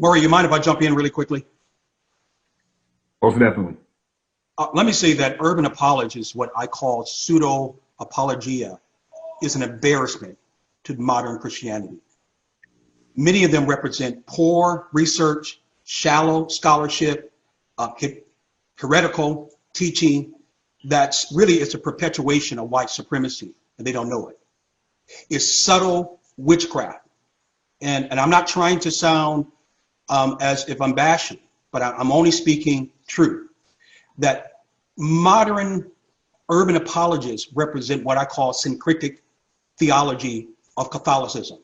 Murray, you mind if I jump in really quickly? Most definitely. Let me say that urban apologists, what I call pseudo-apologia, is an embarrassment to modern Christianity. Many of them represent poor research, shallow scholarship, heretical teaching that's really it's a perpetuation of white supremacy, and they don't know it. It's subtle witchcraft. And I'm not trying to sound as if I'm bashing, but I'm only speaking truth. That modern urban apologists represent what I call syncretic theology of Catholicism.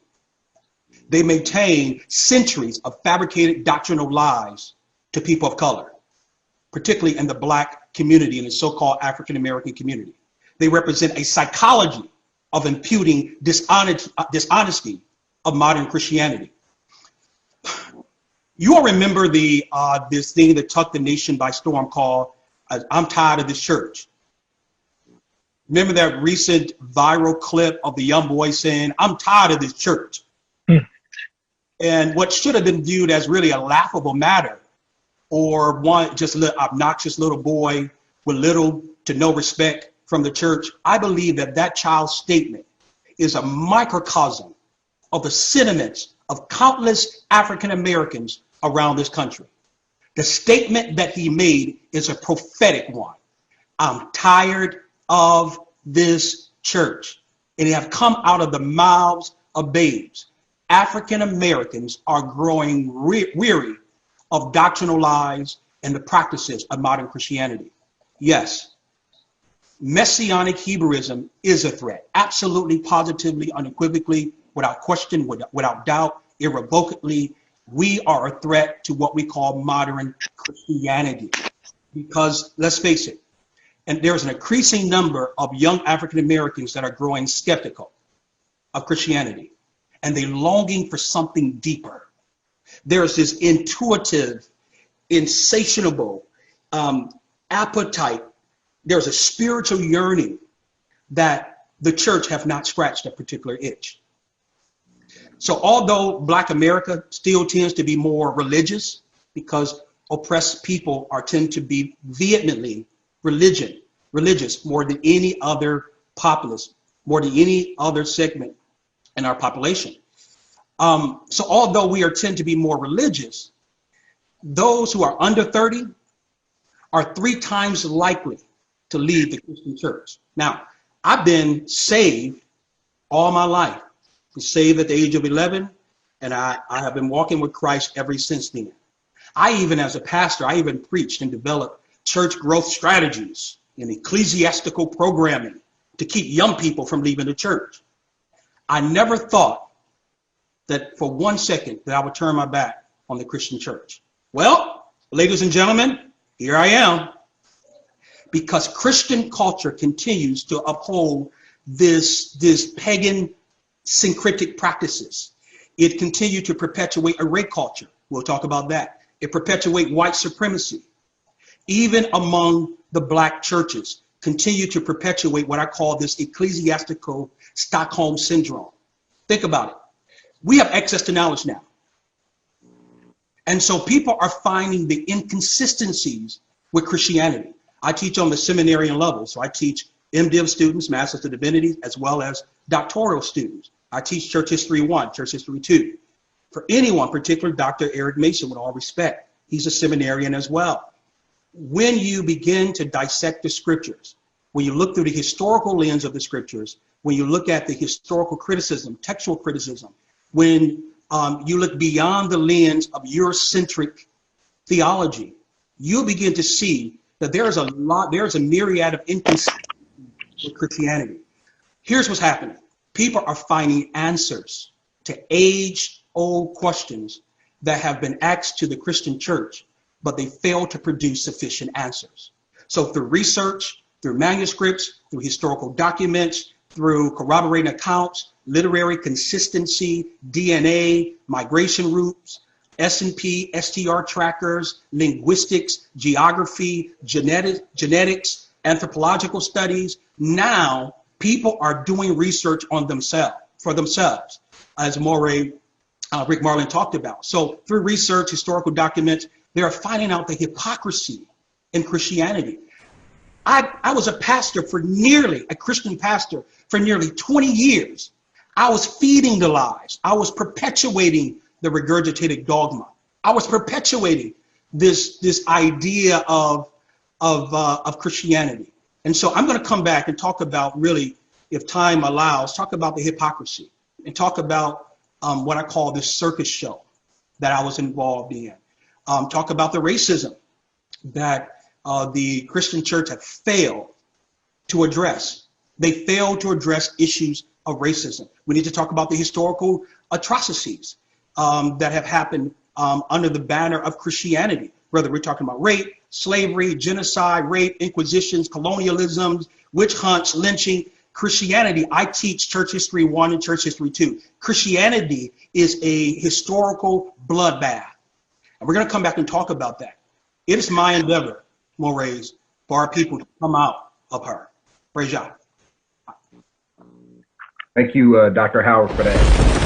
They maintain centuries of fabricated doctrinal lies to people of color, particularly in the Black community and the so-called African-American community. They represent a psychology of imputing dishonesty of modern Christianity. You all remember this thing that took the nation by storm called "I'm tired of this church." Remember that recent viral clip of the young boy saying, "I'm tired of this church." And what should have been viewed as really a laughable matter, or one just obnoxious little boy with little to no respect from the church, I believe that child's statement is a microcosm of the sentiments of countless African Americans around this country. The statement that he made is a prophetic one. I'm tired of this church. And it have come out of the mouths of babes. African Americans are growing weary of doctrinal lies and the practices of modern Christianity. Yes, Messianic Hebrewism is a threat, absolutely, positively, unequivocally, without question, without doubt, irrevocably. We are a threat to what we call modern Christianity. Because let's face it, and there's an increasing number of young African Americans that are growing skeptical of Christianity, and they're longing for something deeper. There's this intuitive, insatiable appetite. There's a spiritual yearning that the church have not scratched a particular itch. So although Black America still tends to be more religious, because oppressed people tend to be vehemently religious more than any other populace, more than any other segment in our population. So although we tend to be more religious, those who are under 30 are 3 times likely to leave the Christian church. Now, I've been saved all my life. I was saved at the age of 11, and I have been walking with Christ ever since then. As a pastor, I even preached and developed church growth strategies and ecclesiastical programming to keep young people from leaving the church. I never thought that for 1 second that I would turn my back on the Christian church. Well, ladies and gentlemen, here I am. Because Christian culture continues to uphold this pagan syncretic practices. It continued to perpetuate a race culture. We'll talk about that. It perpetuates white supremacy. Even among the Black churches, continue to perpetuate what I call this ecclesiastical Stockholm syndrome. Think about it. We have access to knowledge now. And so people are finding the inconsistencies with Christianity. I teach on the seminarian level. So I teach MDiv students, Masters of Divinity, as well as doctoral students. I teach Church History 1, Church History 2. For anyone, particularly Dr. Eric Mason, with all respect, he's a seminarian as well. When you begin to dissect the scriptures, when you look through the historical lens of the scriptures, when you look at the historical criticism, textual criticism, when you look beyond the lens of Eurocentric theology, you'll begin to see that there's a myriad of inconsistencies with Christianity. Here's what's happening. People are finding answers to age-old questions that have been asked to the Christian church, but they fail to produce sufficient answers. So through research, through manuscripts, through historical documents, through corroborating accounts, literary consistency, DNA, migration routes, S&P, STR trackers, linguistics, geography, genetics, anthropological studies. Now people are doing research on themselves, for themselves. As Morey Rick Marlin talked about. So through research, historical documents, they are finding out the hypocrisy in Christianity. I was a Christian pastor for nearly 20 years. I was feeding the lies. I was perpetuating the regurgitated dogma. I was perpetuating this idea of Christianity. And so I'm going to come back and talk about, really, if time allows, talk about the hypocrisy and talk about what I call this circus show that I was involved in. Talk about the racism that the Christian church had failed to address. They failed to address issues of racism. We need to talk about the historical atrocities that have happened under the banner of Christianity, whether we're talking about rape, slavery, genocide, rape, inquisitions, colonialism, witch hunts, lynching. Christianity, I teach Church History 1 and Church History 2. Christianity is a historical bloodbath. And we're going to come back and talk about that. It is my endeavor, Moraes, for our people to come out of her. Praise God. Thank you, Dr. Howard, for that.